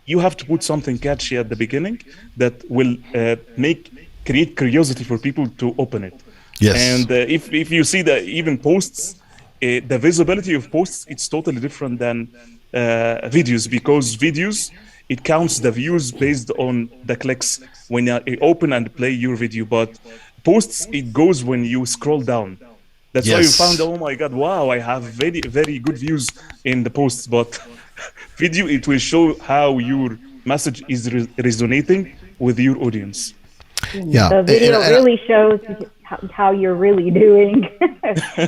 you have to put something catchy at the beginning that will create curiosity for people to open it. Yes. And if you see that even posts, the visibility of posts, it's totally different than videos, because videos, it counts the views based on the clicks when you open and play your video. But posts, it goes when you scroll down. That's why you Yes. found, oh my God, wow, I have very, very good views in the posts. But video, it will show how your message is resonating with your audience. Yeah. The video really shows how you're really doing,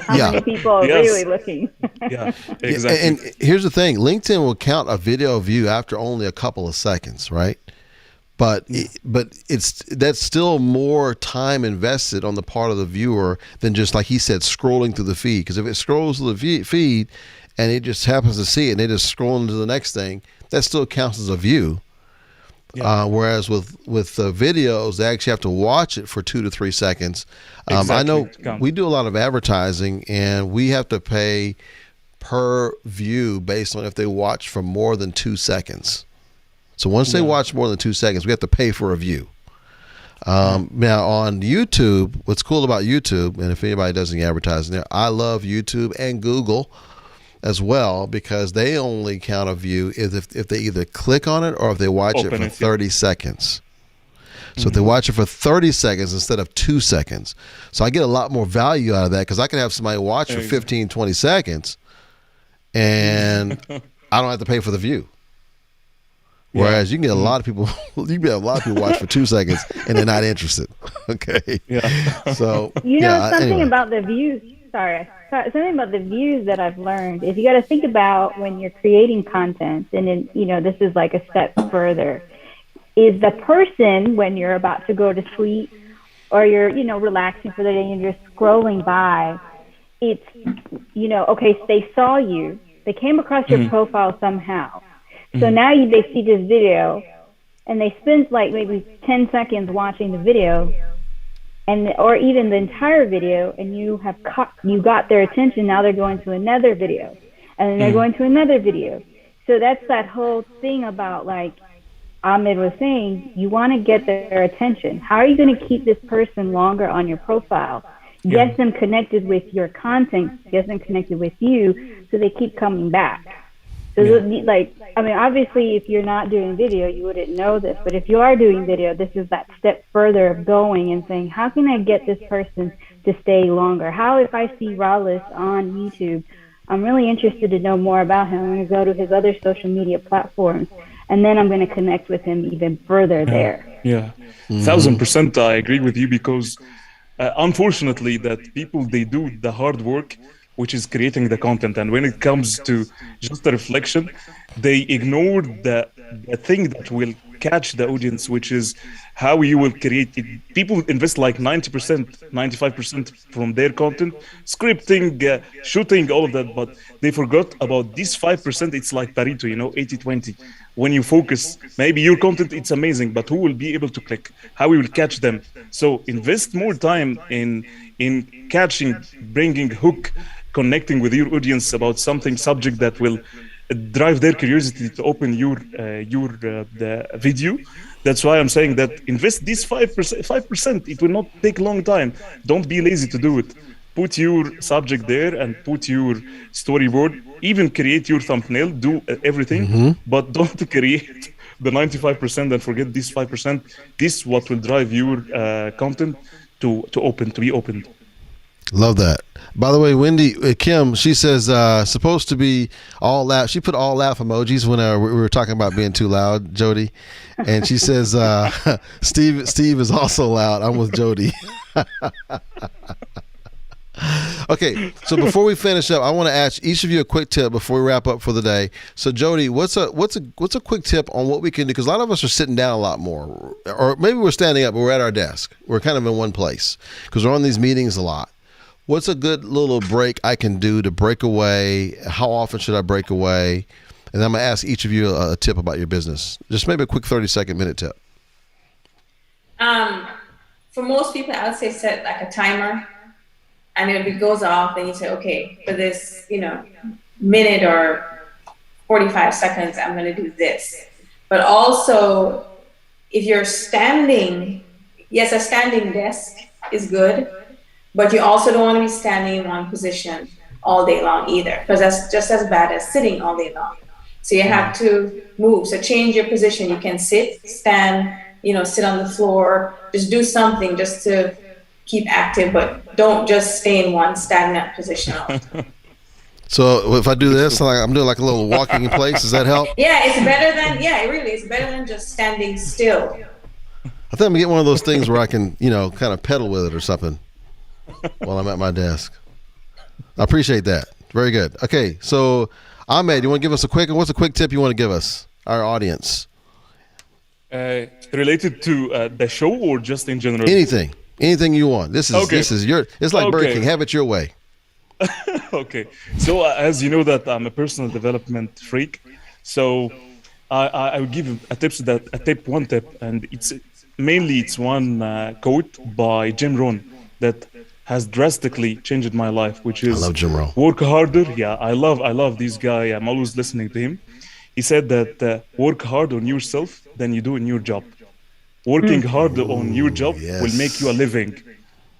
how Yeah. many people are Yes. really looking. Yeah, exactly. And here's the thing: LinkedIn will count a video view after only a couple of seconds, right? But that's still more time invested on the part of the viewer than just, like he said, scrolling through the feed. Because if it scrolls through the feed and it just happens to see it and they just scroll into the next thing, that still counts as a view. Yeah. Whereas with videos, they actually have to watch it for 2 to 3 seconds. I Exactly. know Count. we do a lot of advertising, and we have to pay per view based on if they watch for more than 2 seconds. So once they watch more than 2 seconds, we have to pay for a view. Now on YouTube, what's cool about YouTube, and if anybody does any advertising there, I love YouTube and Google as well, because they only count a view if they either click on it or if they watch Open it for it, yeah. 30 seconds. So if they watch it for 30 seconds instead of 2 seconds. So I get a lot more value out of that, because I can have somebody watch for 15, 20 seconds and I don't have to pay for the view. Whereas you can get a lot of people, watch for 2 seconds and they're not interested. Okay. Yeah. So Something anyway. about the views. Something about the views that I've learned is you got to think about when you're creating content, and then, this is like a step further. Is the person, when you're about to go to sleep or you're, relaxing for the day and you're scrolling by, it's, okay, so they saw you, they came across your profile somehow. So now they see this video and they spend like maybe 10 seconds watching the video, or even the entire video, and you got their attention. Now they're going to another video, and then they're going to another video. So that's that whole thing about, like Ahmed was saying, you want to get their attention. How are you going to keep this person longer on your profile? Get them connected with your content, get them connected with you, so they keep coming back. So obviously, if you're not doing video, you wouldn't know this. But if you are doing video, this is that step further of going and saying, how can I get this person to stay longer? How, if I see Rollis on YouTube, I'm really interested to know more about him. I'm going to go to his other social media platforms, and then I'm going to connect with him even further there. Yeah. 1000% I agree with you, because unfortunately that people, they do the hard work, which is creating the content, and when it comes to just the reflection, they ignore the thing that will catch the audience, which is how you will create it. People invest like 90%, 95% from their content, scripting, shooting, all of that, but they forgot about this 5%. It's like Pareto, 80-20. When you focus, maybe your content, it's amazing, but who will be able to click? How we will catch them? So invest more time in catching, bringing hook, connecting with your audience about something, subject that will drive their curiosity to open your the video. That's why I'm saying that invest this 5%. It will not take a long time. Don't be lazy to do it. Put your subject there and put your storyboard. Even create your thumbnail. Do everything, but don't create the 95% and forget this 5%. This is what will drive your content to be opened. Love that. By the way, Wendy, Kim, she says supposed to be all laugh. She put all laugh emojis when we were talking about being too loud, Jody. And she says Steve is also loud. I'm with Jody. Okay, so before we finish up, I want to ask each of you a quick tip before we wrap up for the day. So Jody, what's a quick tip on what we can do? Because a lot of us are sitting down a lot more, or maybe we're standing up, but we're at our desk. We're kind of in one place because we're on these meetings a lot. What's a good little break I can do to break away? How often should I break away? And I'm going to ask each of you a tip about your business. Just maybe a quick 30-second minute tip. For most people, I would say set like a timer. And if it goes off, then you say, okay, for this, minute or 45 seconds, I'm going to do this. But also, if you're standing, yes, a standing desk is good, but you also don't want to be standing in one position all day long either, because that's just as bad as sitting all day long. So you have to move. So change your position. You can sit, stand, sit on the floor, just do something just to keep active, but don't just stay in one stagnant position. So if I do this, I'm doing like a little walking in place. Does that help? Yeah, it's better than just standing still. I think I'm gonna get one of those things where I can, kind of pedal with it or something while I'm at my desk. I appreciate that. Very good. Okay, so Ahmed, you want to give us what's a quick tip you want to give us, our audience? Related to the show or just in general? Anything you want. This is your. It's like Burger King. Have it your way. Okay. So as you know that I'm a personal development freak, so I would give one tip, and it's one quote by Jim Rohn that has drastically changed my life, which is, I love Jim Rohn. Work harder. Yeah, I love this guy. I'm always listening to him. He said that work hard on yourself than you do in your job. Working harder on your job will make you a living.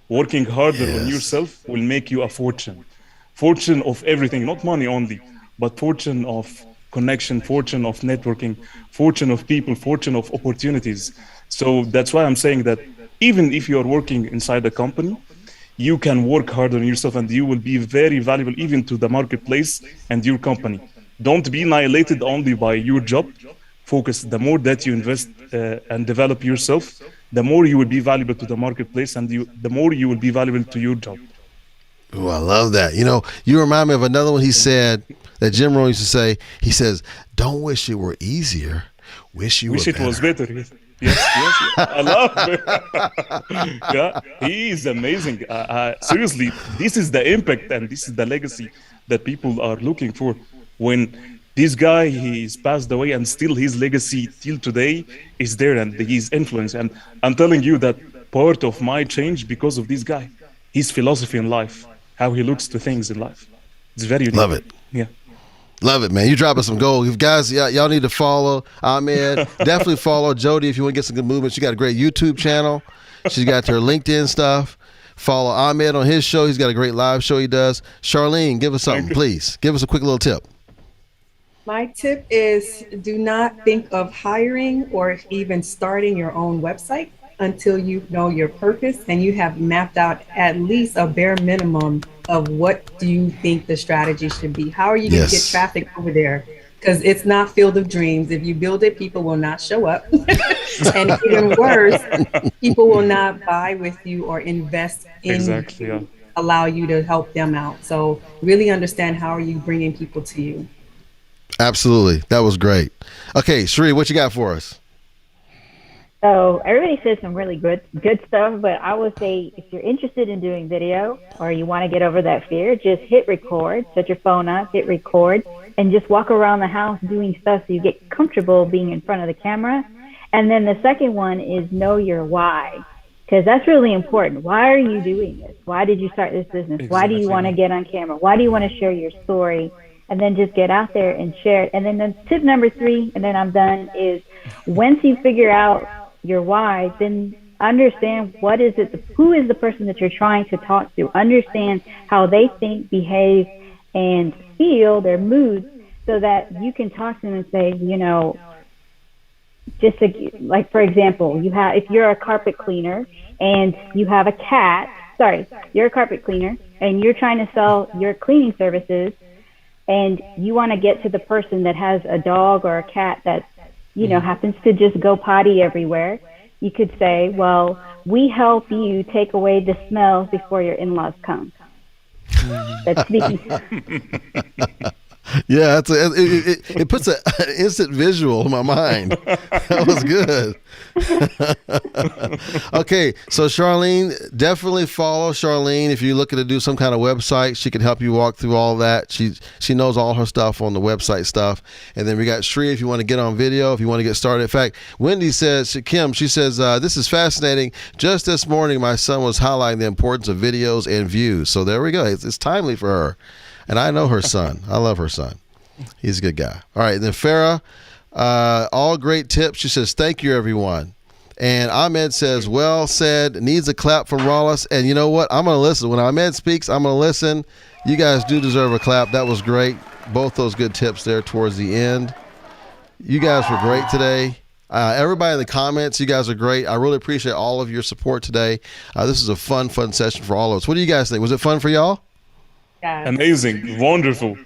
Working harder on yourself will make you a fortune. Fortune of everything, not money only, but fortune of connection, fortune of networking, fortune of people, fortune of opportunities. So that's why I'm saying that even if you're working inside a company, you can work hard on yourself and you will be very valuable even to the marketplace and your company. Don't be annihilated only by your job. Focus. The more that you invest and develop yourself, the more you will be valuable to the marketplace, and the more you will be valuable to your job. Oh, I love that. You remind me of another one he said that Jim Rohn used to say. He says, "Don't wish it were easier. Wish it was better." Yes. I love it. Yeah, he is amazing. Seriously, this is the impact and this is the legacy that people are looking for. When this guy, he's passed away, and still his legacy till today is there, and his influence. And I'm telling you that part of my change because of this guy, his philosophy in life, how he looks to things in life. It's very unique. Love it. Yeah. Love it, man. You dropping some gold. You guys, y'all need to follow Ahmed. Definitely follow Jody if you want to get some good movement. She got a great YouTube channel. She's got her LinkedIn stuff. Follow Ahmed on his show. He's got a great live show he does. Charlene, give us something, please. Give us a quick little tip. My tip is do not think of hiring or even starting your own website until you know your purpose and you have mapped out at least a bare minimum of what do you think the strategy should be. How are you going to get traffic over there? Because it's not Field of Dreams. If you build it, people will not show up. And even worse, people will not buy with you or invest in you, allow you to help them out. So really understand how are you bringing people to you. Absolutely. That was great. Okay, Sheree, what you got for us? So everybody says some really good stuff, but I would say if you're interested in doing video or you want to get over that fear, just hit record, set your phone up, hit record, and just walk around the house doing stuff so you get comfortable being in front of the camera. And then the second one is know your why, because that's really important. Why are you doing this? Why did you start this business? Exactly. Why do you want to get on camera? Why do you want to share your story? And then just get out there and share it. And then the tip number 3, and then I'm done, is once you figure out your why, then understand who is the person that you're trying to talk to. Understand how they think, behave, and feel, their moods, so that you can talk to them and say, like for example, if you're a carpet cleaner and you have a cat, you're a carpet cleaner and you're trying to sell your cleaning services, and you want to get to the person that has a dog or a cat that, happens to just go potty everywhere, you could say, well, we help you take away the smells before your in-laws come. That's me. Yeah, it puts an instant visual in my mind. That was good. Okay, so Charlene, definitely follow Charlene if you're looking to do some kind of website. She can help you walk through all that. She knows all her stuff on the website stuff. And then we got Shree if you want to get on video, if you want to get started. In fact, Wendy says, Kim, she says, this is fascinating. Just this morning, my son was highlighting the importance of videos and views. So there we go. It's timely for her. And I know her son. I love her son. He's a good guy. All right. And then Farah, all great tips. She says, thank you, everyone. And Ahmed says, well said, needs a clap from Rollis. And you know what? I'm going to listen. When Ahmed speaks, I'm going to listen. You guys do deserve a clap. That was great. Both those good tips there towards the end. You guys were great today. Everybody in the comments, you guys are great. I really appreciate all of your support today. This is a fun session for all of us. What do you guys think? Was it fun for y'all? Yeah. Amazing, wonderful.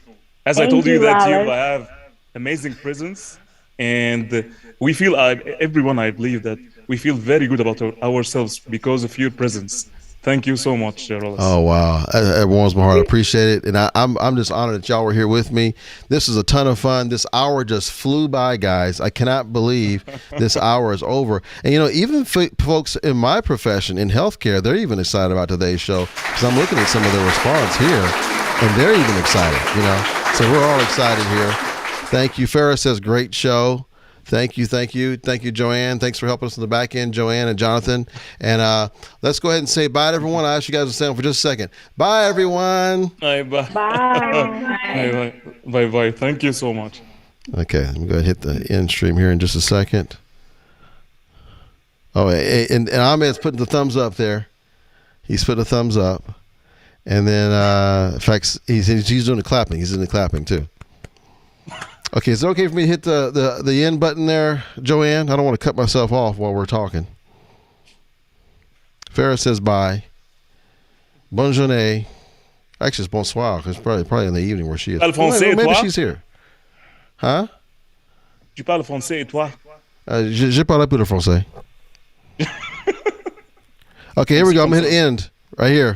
As I told you that you have amazing presence, and we feel, everyone, I believe that we feel very good about ourselves because of your presence. Thank you so much, Rollis. Oh, wow. That warms my heart. I appreciate it. And I'm just honored that y'all were here with me. This is a ton of fun. This hour just flew by, guys. I cannot believe this hour is over. And, you know, even folks in my profession, in healthcare, they're even excited about today's show because I'm looking at some of their response here, and they're even excited, you know. So we're all excited here. Thank you. Farrah says, great show. Thank you, Joanne. Thanks for helping us in the back end, Joanne and Jonathan. And let's go ahead and say bye to everyone. I ask you guys to stay on for just a second. Bye, everyone. Bye. Bye. Thank you so much. Okay, let me go ahead and hit the end stream here in just a second. Oh, and Ahmed's putting the thumbs up there. He's putting a thumbs up. And then, in fact, he's doing the clapping. He's in the clapping, too. Okay, is it okay for me to hit the end button there, Joanne? I don't want to cut myself off while we're talking. Farrah says bye. Bonne journée. Actually, it's bonsoir, because it's probably in the evening where she is. Maybe she's here. Huh? Tu parles français, et toi? Je parle un peu de français. Okay, here we go. I'm going to hit end right here.